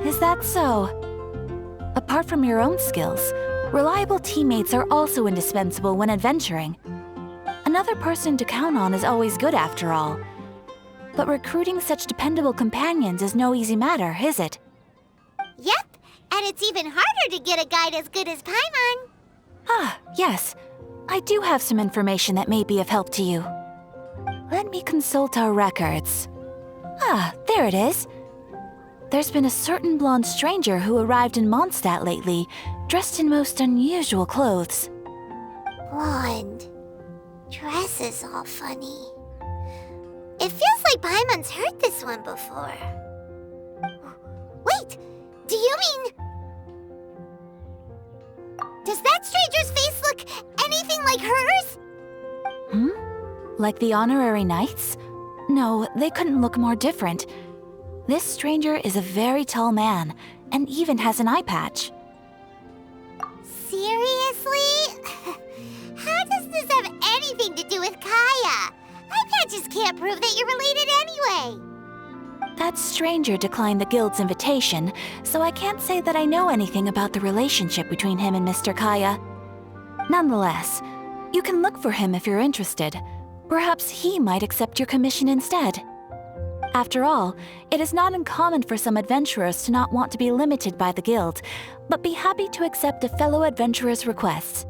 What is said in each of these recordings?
Is that so? Apart from your own skills, reliable teammates are also indispensable when adventuring. Another person to count on is always good after all. But recruiting such dependable companions is no easy matter, is it? Yep, and it's even harder to get a guide as good as Paimon. Ah, yes. I do have some information that may be of help to you. Let me consult our records. Ah, there it is. There's been a certain blonde stranger who arrived in Mondstadt lately, dressed in most unusual clothes. Blonde. Dresses all funny. It feels like Paimon's heard this one before. Wait, do you mean... Does that stranger's face look anything like hers? Like the honorary knights? No, they couldn't look more different. This stranger is a very tall man, and even has an eye patch. Seriously? How does this have anything to do with Kaya? Eye patches can't prove that you're related anyway. That stranger declined the guild's invitation, so I can't say that I know anything about the relationship between him and Mr. Kaya. Nonetheless, you can look for him if you're interested. Perhaps he might accept your commission instead. After all, it is not uncommon for some adventurers to not want to be limited by the guild, but be happy to accept a fellow adventurer's requests.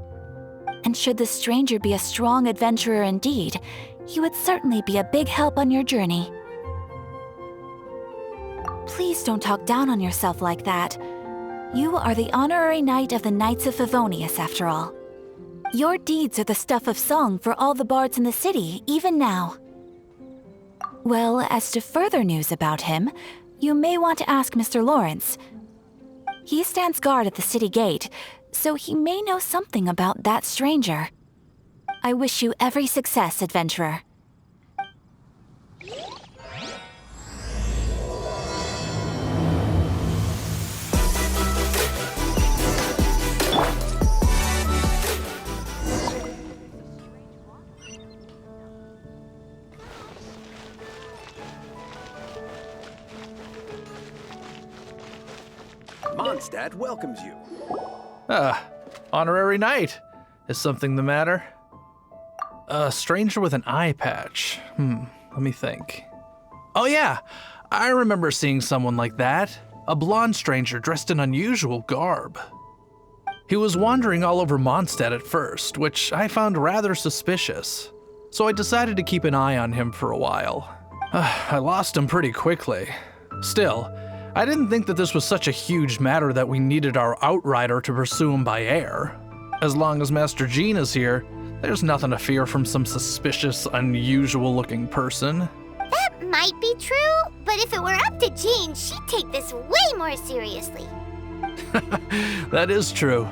And should the stranger be a strong adventurer indeed, he would certainly be a big help on your journey. Please don't talk down on yourself like that. You are the honorary knight of the Knights of Favonius, after all. Your deeds are the stuff of song for all the bards in the city, even now. Well, as to further news about him, you may want to ask Mr. Lawrence. He stands guard at the city gate, so he may know something about that stranger. I wish you every success, adventurer. Mondstadt welcomes you. Honorary knight. Is something the matter? A stranger with an eye patch. Let me think. Oh yeah, I remember seeing someone like that. A blonde stranger dressed in unusual garb. He was wandering all over Mondstadt at first, which I found rather suspicious. So I decided to keep an eye on him for a while. I lost him pretty quickly. Still, I didn't think that this was such a huge matter that we needed our outrider to pursue him by air. As long as Master Jean is here, there's nothing to fear from some suspicious, unusual-looking person. That might be true, but if it were up to Jean, she'd take this way more seriously. That is true.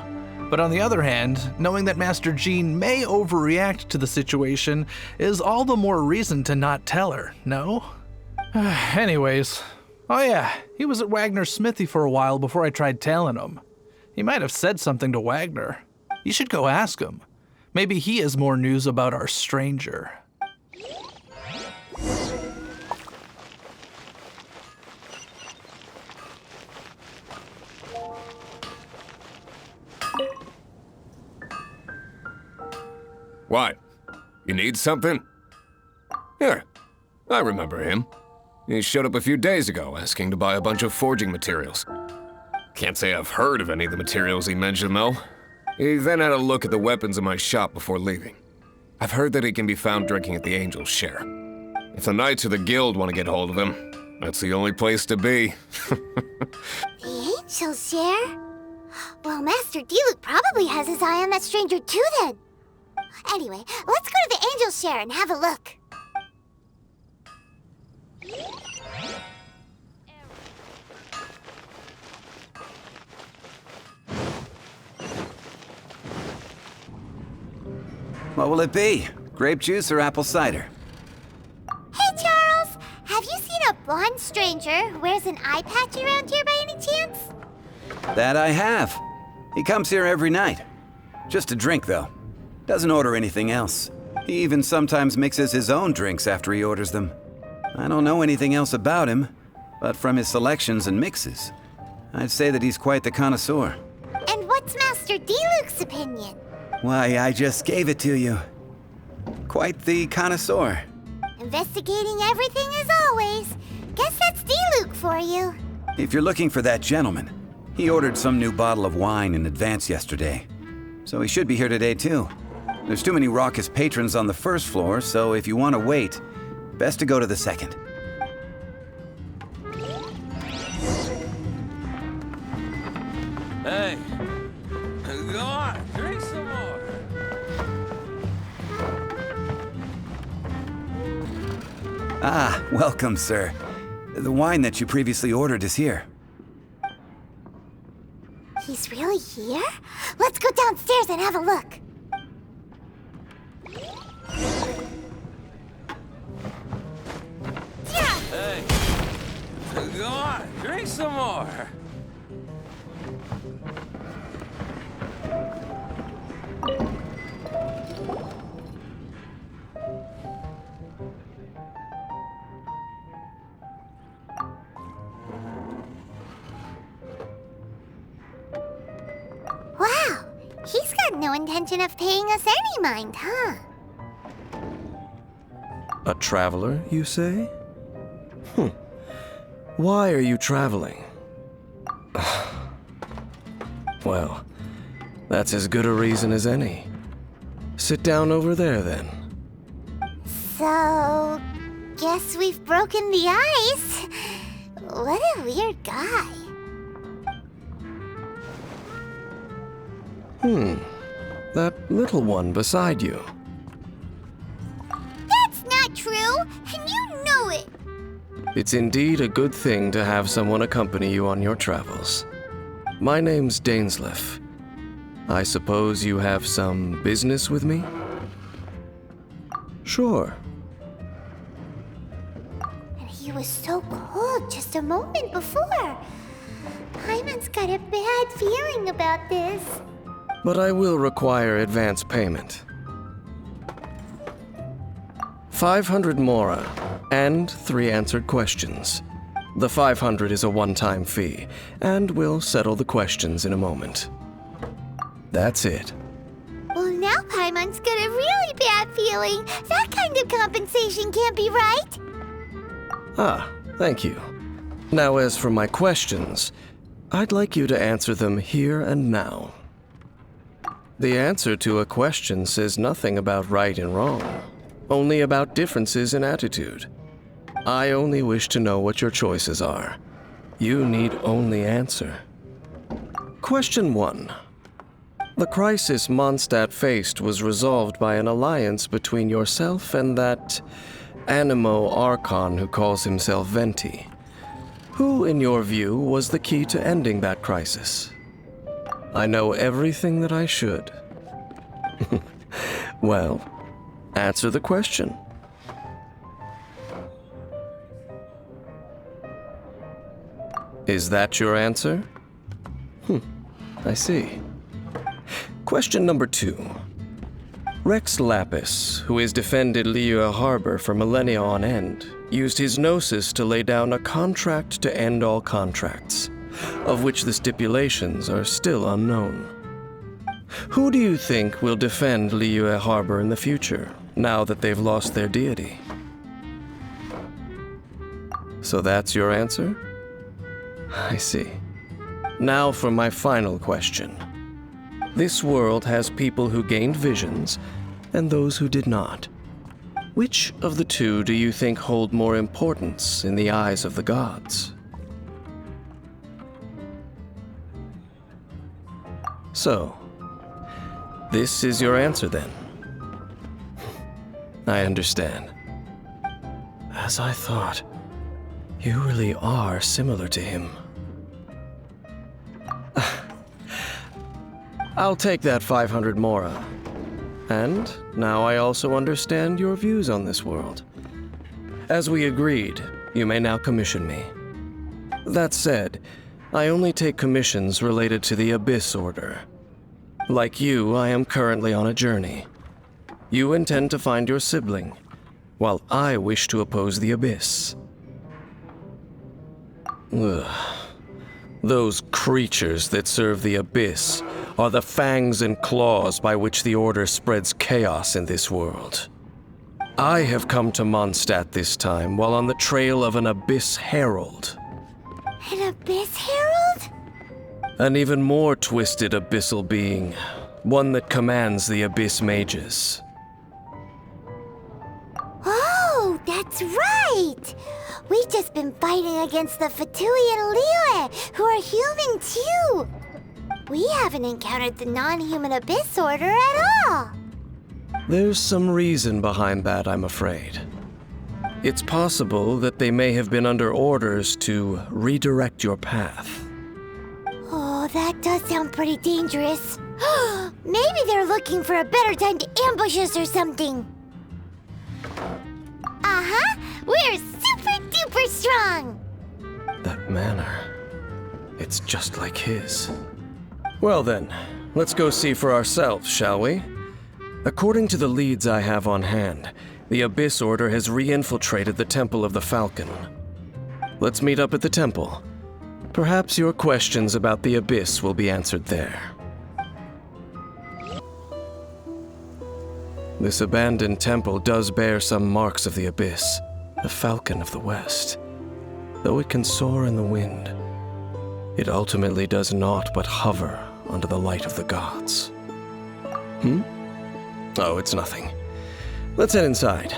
But on the other hand, knowing that Master Jean may overreact to the situation is all the more reason to not tell her, no? Anyways, oh yeah, he was at Wagner's smithy for a while before I tried tailing him. He might have said something to Wagner. You should go ask him. Maybe he has more news about our stranger. What? You need something? Here, I remember him. He showed up a few days ago asking to buy a bunch of forging materials. Can't say I've heard of any of the materials he mentioned, though. He then had a look at the weapons in my shop before leaving. I've heard that he can be found drinking at the Angel's Share. If the Knights of the Guild want to get hold of him, that's the only place to be. The Angel's Share? Well, Master Diluc probably has his eye on that stranger too, then. Anyway, let's go to the Angel's Share and have a look. What will it be? Grape juice or apple cider? Hey, Charles! Have you seen a blonde stranger who wears an eye patch around here by any chance? That I have. He comes here every night. Just to drink, though. Doesn't order anything else. He even sometimes mixes his own drinks after he orders them. I don't know anything else about him, but from his selections and mixes, I'd say that he's quite the connoisseur. And what's Master Diluc's opinion? Why, I just gave it to you. Quite the connoisseur. Investigating everything as always. Guess that's Diluc for you. If you're looking for that gentleman, he ordered some new bottle of wine in advance yesterday. So he should be here today too. There's too many raucous patrons on the first floor, so if you want to wait, best to go to the second. Hey, go on, drink some more. Ah, welcome, sir. The wine that you previously ordered is here. He's really here? Let's go downstairs and have a look. Hey, go on, drink some more. Wow, he's got no intention of paying us any mind, huh? A traveler, you say? Why are you traveling? Well, that's as good a reason as any. Sit down over there, then. So, guess we've broken the ice. What a weird guy. That little one beside you. That's not true, and you know it. It's indeed a good thing to have someone accompany you on your travels. My name's Dainsleif. I suppose you have some business with me? Sure. And he was so cold just a moment before. Paimon's got a bad feeling about this. But I will require advance payment. 500 mora, and 3 answered questions. The 500 is a one-time fee, and we'll settle the questions in a moment. That's it. Well, now Paimon's got a really bad feeling. That kind of compensation can't be right. Ah, thank you. Now as for my questions, I'd like you to answer them here and now. The answer to a question says nothing about right and wrong, only about differences in attitude. I only wish to know what your choices are. You need only answer. Question 1. The crisis Mondstadt faced was resolved by an alliance between yourself and that Animo Archon who calls himself Venti. Who, in your view, was the key to ending that crisis? I know everything that I should. Well, answer the question. Is that your answer? I see. Question number 2. Rex Lapis, who has defended Liyue Harbor for millennia on end, used his gnosis to lay down a contract to end all contracts, of which the stipulations are still unknown. Who do you think will defend Liyue Harbor in the future, now that they've lost their deity? So that's your answer? I see. Now for my final question. This world has people who gained visions, and those who did not. Which of the two do you think hold more importance in the eyes of the gods? So, this is your answer then? I understand. As I thought, you really are similar to him. I'll take that 500 mora. And now I also understand your views on this world. As we agreed, you may now commission me. That said, I only take commissions related to the Abyss Order. Like you, I am currently on a journey. You intend to find your sibling, while I wish to oppose the Abyss. Ugh. Those creatures that serve the Abyss are the fangs and claws by which the Order spreads chaos in this world. I have come to Mondstadt this time while on the trail of an Abyss Herald. An Abyss Herald? An even more twisted abyssal being, one that commands the Abyss Mages. Oh, that's right! We've just been fighting against the Fatui and Liyue, who are human too! We haven't encountered the non-human Abyss Order at all! There's some reason behind that, I'm afraid. It's possible that they may have been under orders to redirect your path. Oh, that does sound pretty dangerous. Maybe they're looking for a better time to ambush us or something. Uh-huh! We're super duper strong! That manner, it's just like his. Well then, let's go see for ourselves, shall we? According to the leads I have on hand, the Abyss Order has re-infiltrated the Temple of the Falcon. Let's meet up at the temple. Perhaps your questions about the Abyss will be answered there. This abandoned temple does bear some marks of the Abyss, the Falcon of the West. Though it can soar in the wind, it ultimately does naught but hover under the light of the gods. Oh, it's nothing. Let's head inside.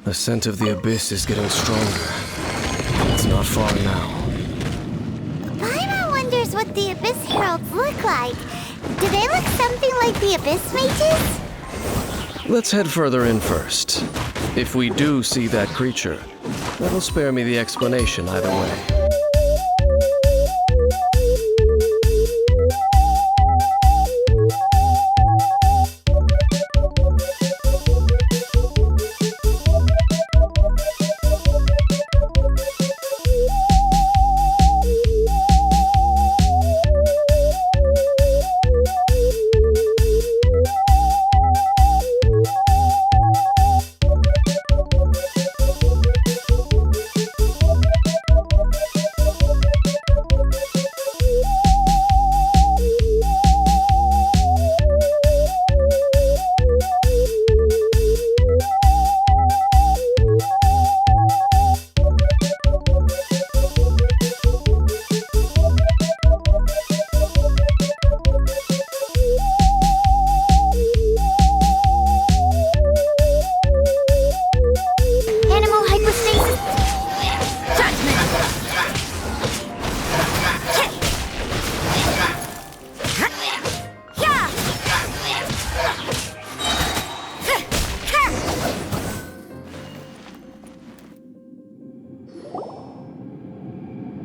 The scent of the Abyss is getting stronger. It's not far now. Paimon wonders what the Abyss Heralds look like. Do they look something like the Abyss Mages? Let's head further in first. If we do see that creature, that'll spare me the explanation either way.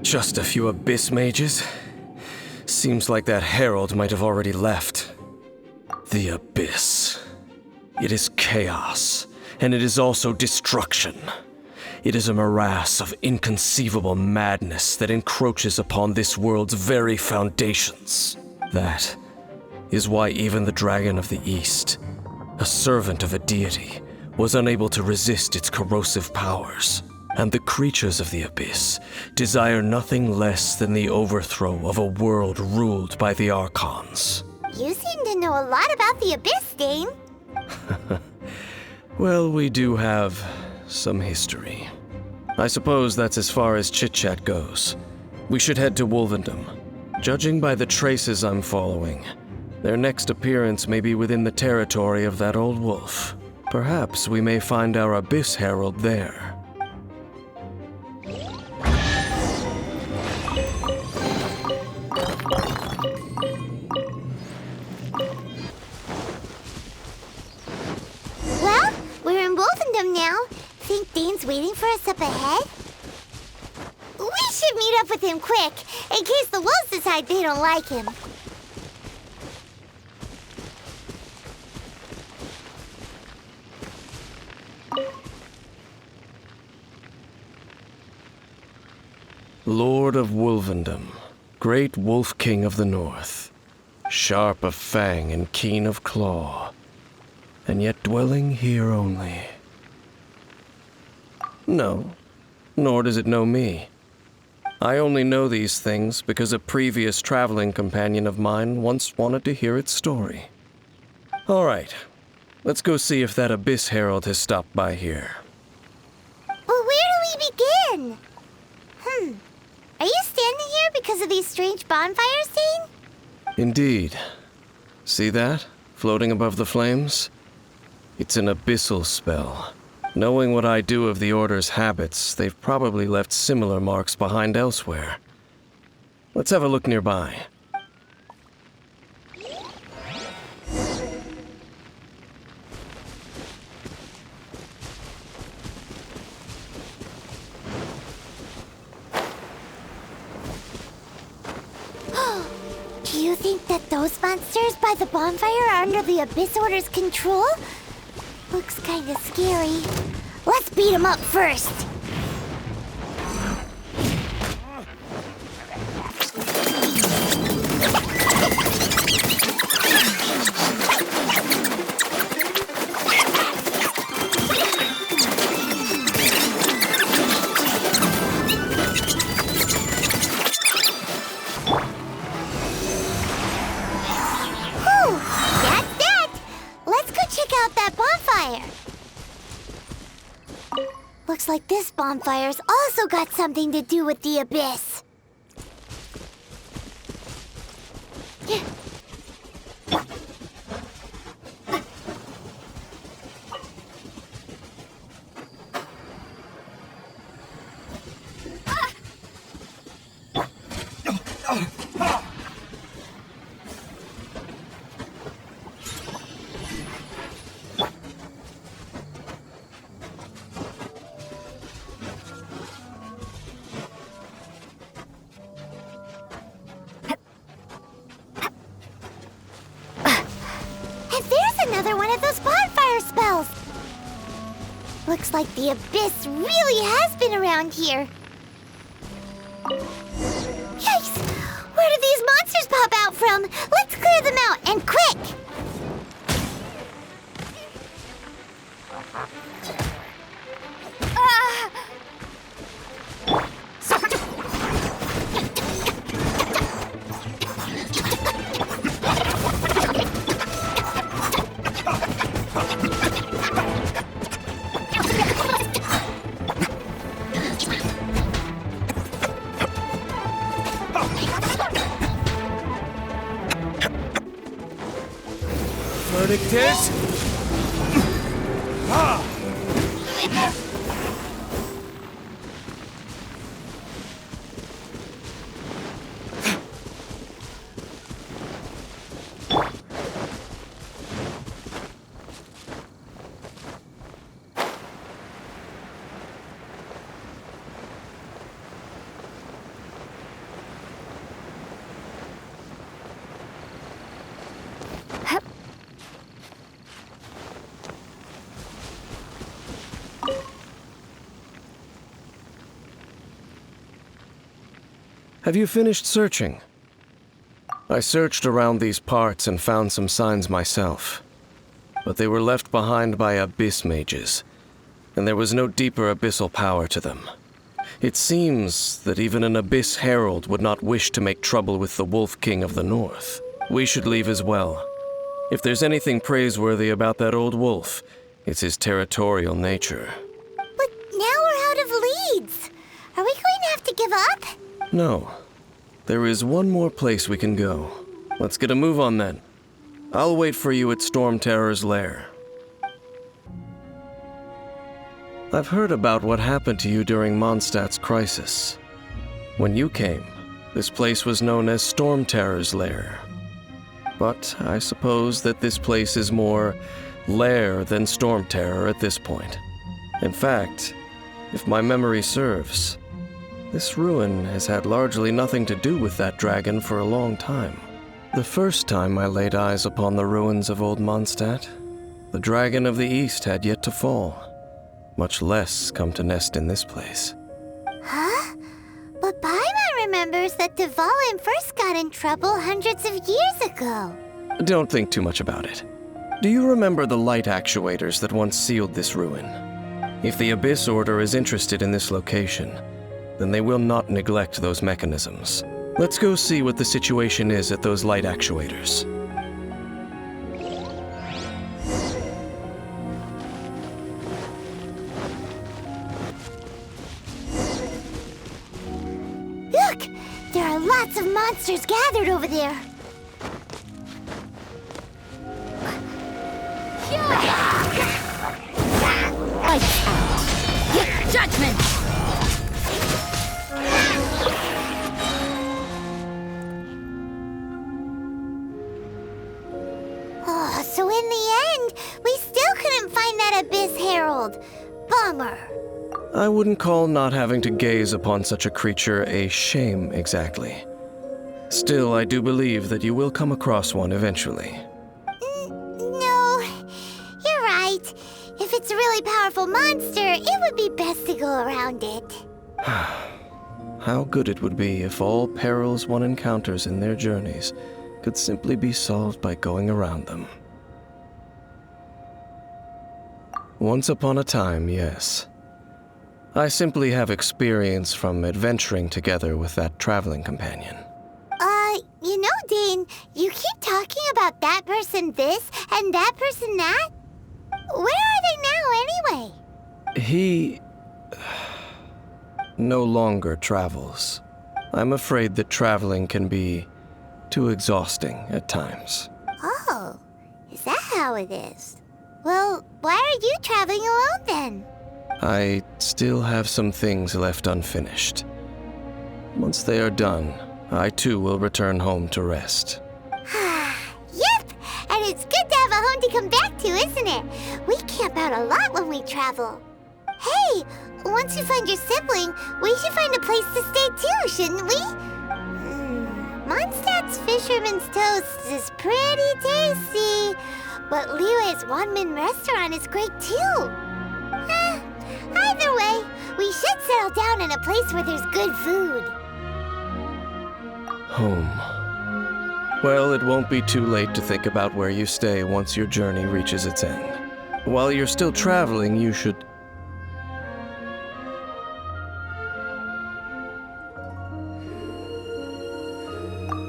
Just a few Abyss Mages? Seems like that Herald might have already left. The Abyss. It is chaos, and it is also destruction. It is a morass of inconceivable madness that encroaches upon this world's very foundations. That is why even the Dragon of the East, a servant of a deity, was unable to resist its corrosive powers. And the creatures of the Abyss desire nothing less than the overthrow of a world ruled by the Archons. You seem to know a lot about the Abyss, Dane. Well, we do have some history. I suppose that's as far as chit-chat goes. We should head to Wolvendom. Judging by the traces I'm following, their next appearance may be within the territory of that old wolf. Perhaps we may find our Abyss Herald there. Well, we're in Wolfendom now. Think Dane's waiting for us up ahead? We should meet up with him quick, in case the wolves decide they don't like him. Lord of Wolvendom, great Wolf King of the North, sharp of fang and keen of claw, and yet dwelling here only. No, nor does it know me. I only know these things because a previous traveling companion of mine once wanted to hear its story. All right, let's go see if that Abyss Herald has stopped by here. Well, where do we begin? Are you standing here because of these strange bonfires, Dane? Indeed. See that, floating above the flames? It's an abyssal spell. Knowing what I do of the Order's habits, they've probably left similar marks behind elsewhere. Let's have a look nearby. Do you think that those monsters by the bonfire are under the Abyss Order's control? Looks kinda scary. Let's beat them up first! Looks like this bonfire's also got something to do with the Abyss. Another one of those bonfire spells! Looks like the Abyss really has been around here. Yikes! Where did these monsters pop out from? Let's clear them out, and quick! Verdict is... Have you finished searching? I searched around these parts and found some signs myself, but they were left behind by abyss mages, and there was no deeper abyssal power to them. It seems that even an Abyss Herald would not wish to make trouble with the Wolf King of the North. We should leave as well. If there's anything praiseworthy about that old wolf, it's his territorial nature. But now we're out of leads. Are we going to have to give up? No. There is one more place we can go. Let's get a move on then. I'll wait for you at Storm Terror's lair. I've heard about what happened to you during Mondstadt's crisis. When you came, this place was known as Storm Terror's lair. But I suppose that this place is more lair than Storm Terror at this point. In fact, if my memory serves, this ruin has had largely nothing to do with that dragon for a long time. The first time I laid eyes upon the ruins of old Mondstadt, the dragon of the East had yet to fall, much less come to nest in this place. Huh? But But Paimon remembers that Dvalin first got in trouble hundreds of years ago. Don't think too much about it. Do you remember the light actuators that once sealed this ruin? If the Abyss Order is interested in this location, then they will not neglect those mechanisms. Let's go see what the situation is at those light actuators. Look! There are lots of monsters gathered over there. Lights out. Get judgment! Oh, so in the end, we still couldn't find that Abyss Herald. Bummer. I wouldn't call not having to gaze upon such a creature a shame exactly. Still, I do believe that you will come across one eventually. No, you're right. If it's a really powerful monster, it would be best to go around it. How good it would be if all perils one encounters in their journeys could simply be solved by going around them. Once upon a time, yes. I simply have experience from adventuring together with that traveling companion. You know, Dane, you keep talking about that person this and that person that. Where are they now, anyway? He no longer travels. I'm afraid that traveling can be too exhausting at times. Oh, is that how it is? Well, why are you traveling alone then? I still have some things left unfinished. Once they are done, I too will return home to rest. Yep, and it's good to have a home to come back to, isn't it? We camp out a lot when we travel. Hey, once you find your sibling, we should find a place to stay too, shouldn't we? Mondstadt's Fisherman's Toast is pretty tasty, but Liyue's Wanmin restaurant is great too. Either way, we should settle down in a place where there's good food. Home. Well, it won't be too late to think about where you stay once your journey reaches its end. While you're still traveling, you should...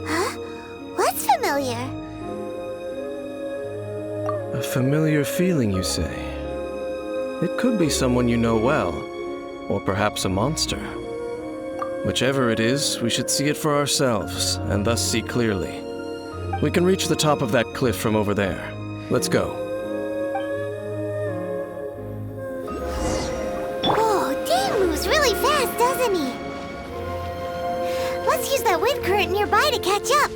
Huh? What's familiar? A familiar feeling, you say? It could be someone you know well, or perhaps a monster. Whichever it is, we should see it for ourselves, and thus see clearly. We can reach the top of that cliff from over there. Let's go. Whoa, Dane moves really fast, doesn't he? Let's use that wind current nearby to catch up.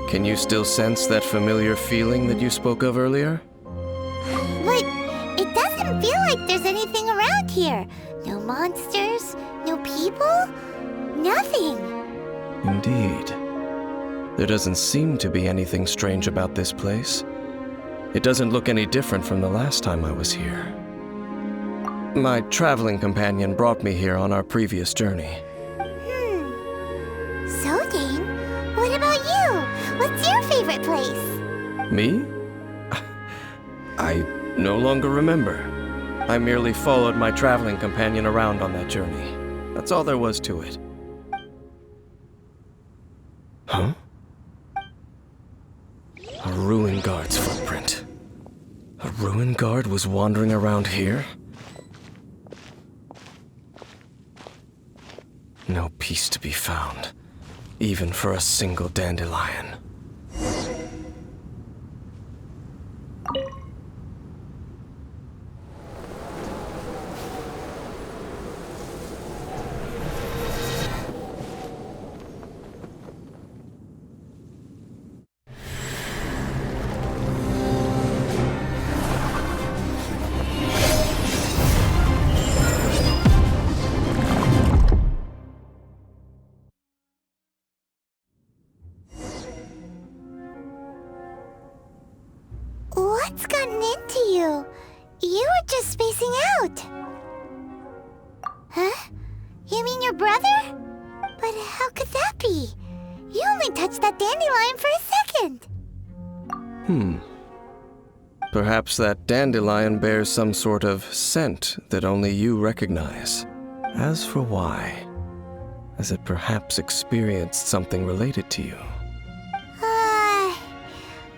Can you still sense that familiar feeling that you spoke of earlier? But it doesn't feel like there's anything around here. No monsters, no people, nothing. Indeed. There doesn't seem to be anything strange about this place. It doesn't look any different from the last time I was here. My traveling companion brought me here on our previous journey. So, Dane, what about you? What's your favorite place? Me? I no longer remember. I merely followed my traveling companion around on that journey. That's all there was to it. Huh? A ruin guard's footprint. A ruin guard was wandering around here? No peace to be found, even for a single dandelion. What What's gotten into you? You were just spacing out. Huh? You mean your brother? But how could that be? You only touched that dandelion for a second. Perhaps that dandelion bears some sort of scent that only you recognize. As for why, has it perhaps experienced something related to you?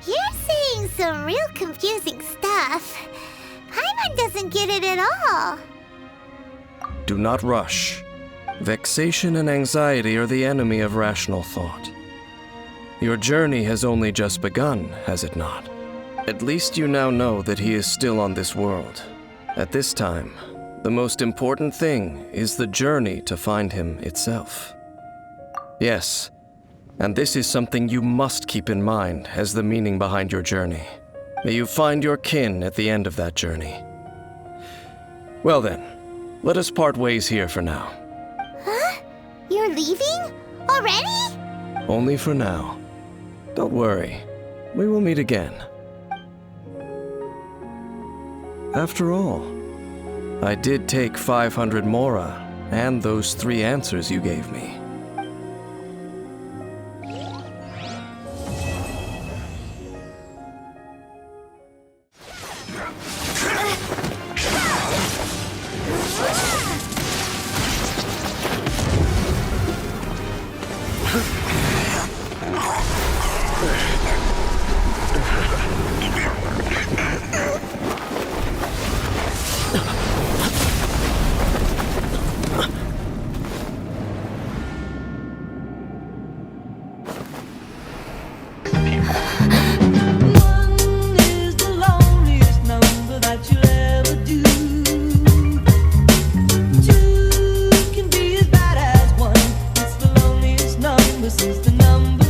You're saying some real confusing stuff. Paimon doesn't get it at all. Do not rush. Vexation and anxiety are the enemy of rational thought. Your journey has only just begun, has it not? At least you now know that he is still on this world. At this time, the most important thing is the journey to find him itself. Yes, and this is something you must keep in mind as the meaning behind your journey. May you find your kin at the end of that journey. Well then, let us part ways here for now. Huh? You're leaving? Already? Only for now. Don't worry, we will meet again. After all, I did take 500 mora and those 3 answers you gave me. One is the loneliest number that you'll ever do. 2 can be as bad as 1. It's the loneliest number since the number